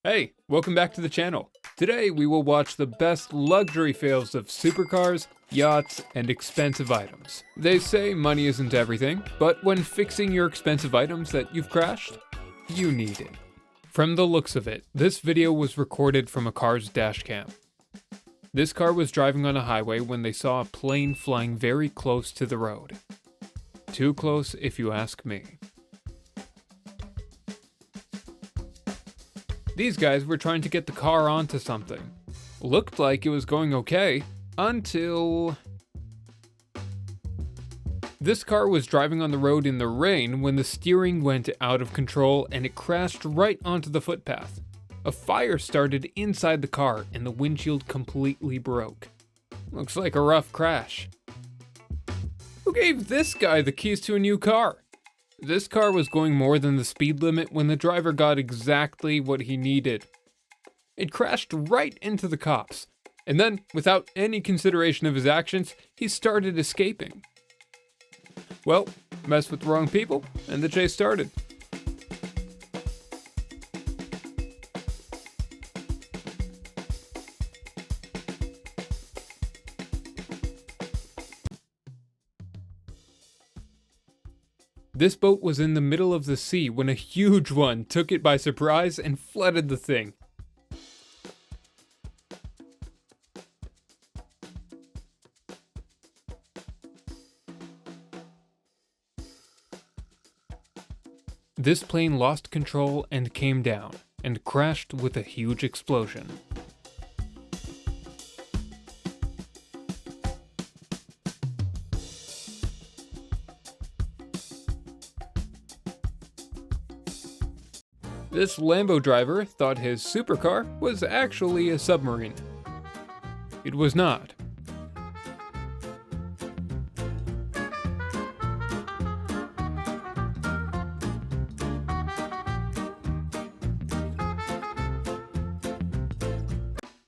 Hey, welcome back to the channel. Today we will watch the best luxury fails of supercars, yachts, and expensive items. They say money isn't everything, but when fixing your expensive items that you've crashed, you need it. From the looks of it, this video was recorded from a car's dash cam. This car was driving on a highway when they saw a plane flying very close to the road. Too close if you ask me. These guys were trying to get the car onto something. Looked like it was going okay, until... This car was driving on the road in the rain when the steering went out of control and it crashed right onto the footpath. A fire started inside the car and the windshield completely broke. Looks like a rough crash. Who gave this guy the keys to a new car? This car was going more than the speed limit when the driver got exactly what he needed. It crashed right into the cops, and then, without any consideration of his actions, he started escaping. Well, mess with the wrong people, and the chase started. This boat was in the middle of the sea when a huge one took it by surprise and flooded the thing. This plane lost control and came down, and crashed with a huge explosion. This Lambo driver thought his supercar was actually a submarine. It was not.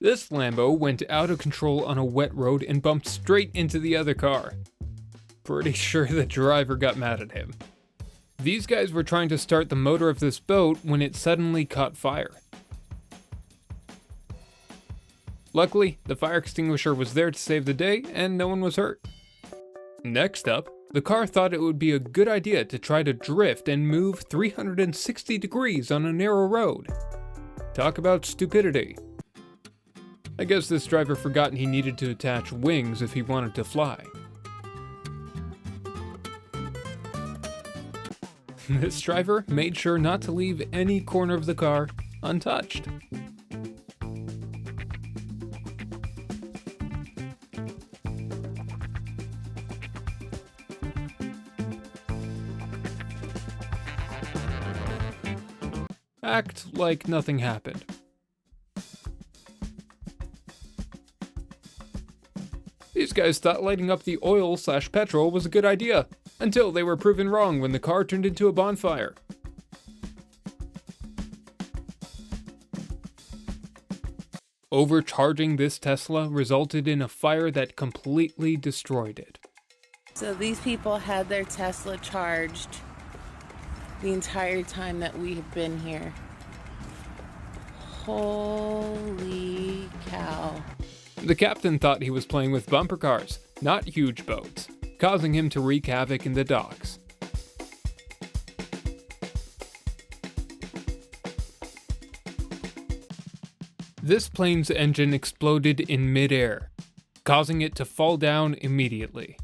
This Lambo went out of control on a wet road and bumped straight into the other car. Pretty sure the driver got mad at him. These guys were trying to start the motor of this boat when it suddenly caught fire. Luckily, the fire extinguisher was there to save the day and no one was hurt. Next up, the car thought it would be a good idea to try to drift and move 360 degrees on a narrow road. Talk about stupidity. I guess this driver forgot he needed to attach wings if he wanted to fly. This driver made sure not to leave any corner of the car untouched. Act like nothing happened. These guys thought lighting up the oil/petrol was a good idea, until they were proven wrong when the car turned into a bonfire. Overcharging this Tesla resulted in a fire that completely destroyed it. So these people had their Tesla charged the entire time that we have been here. Holy cow. The captain thought he was playing with bumper cars, not huge boats, causing him to wreak havoc in the docks. This plane's engine exploded in mid-air, causing it to fall down immediately.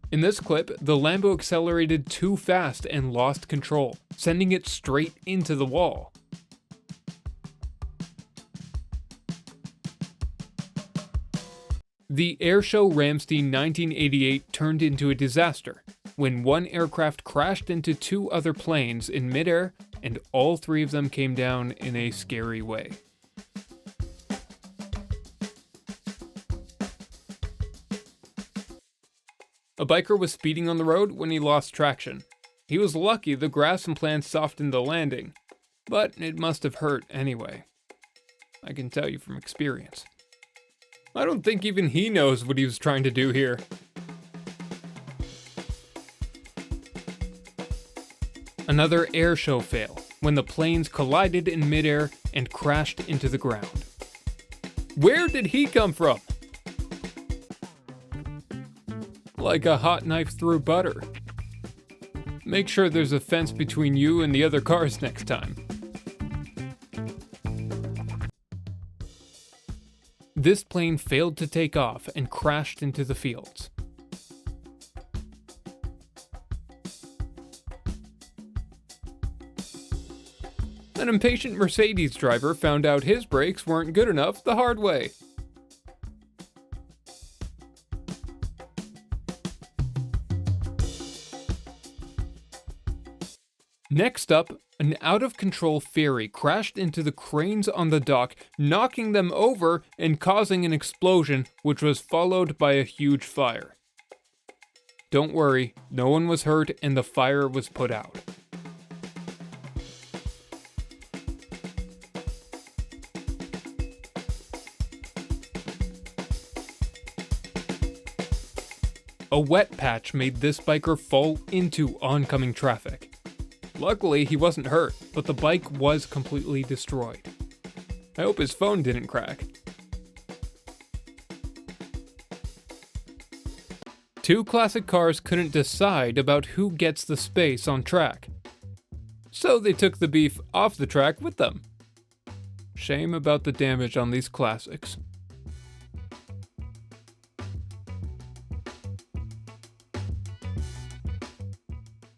In this clip, the Lambo accelerated too fast and lost control, sending it straight into the wall. The airshow Ramstein 1988 turned into a disaster when one aircraft crashed into two other planes in midair and all three of them came down in a scary way. A biker was speeding on the road when he lost traction. He was lucky the grass and plants softened the landing, but it must have hurt anyway. I can tell you from experience. I don't think even he knows what he was trying to do here. Another air show fail, when the planes collided in midair and crashed into the ground. Where did he come from? Like a hot knife through butter. Make sure there's a fence between you and the other cars next time. This plane failed to take off and crashed into the fields. An impatient Mercedes driver found out his brakes weren't good enough the hard way. Next up, an out-of-control ferry crashed into the cranes on the dock, knocking them over and causing an explosion, which was followed by a huge fire. Don't worry, no one was hurt and the fire was put out. A wet patch made this biker fall into oncoming traffic. Luckily, he wasn't hurt, but the bike was completely destroyed. I hope his phone didn't crack. Two classic cars couldn't decide about who gets the space on track, so they took the beef off the track with them. Shame about the damage on these classics.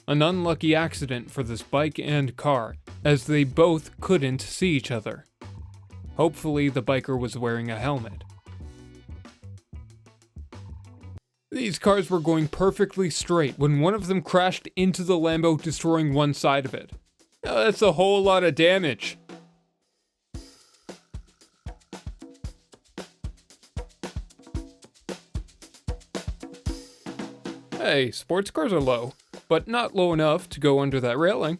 An unlucky accident for this bike and car, as they both couldn't see each other. Hopefully the biker was wearing a helmet. These cars were going perfectly straight when one of them crashed into the Lambo, destroying one side of it. Now, that's a whole lot of damage. Hey, sports cars are low, but not low enough to go under that railing.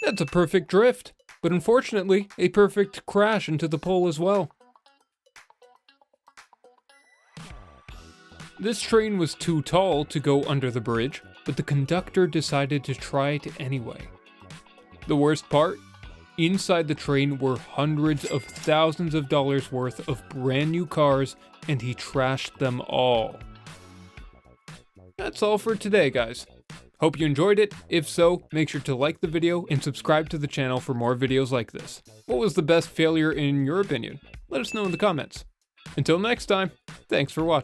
That's a perfect drift, but unfortunately, a perfect crash into the pole as well. This train was too tall to go under the bridge, but the conductor decided to try it anyway. The worst part? Inside the train were hundreds of thousands of dollars worth of brand new cars, and he trashed them all. That's all for today, guys. Hope you enjoyed it. If so, make sure to like the video and subscribe to the channel for more videos like this. What was the best failure in your opinion? Let us know in the comments. Until next time, thanks for watching.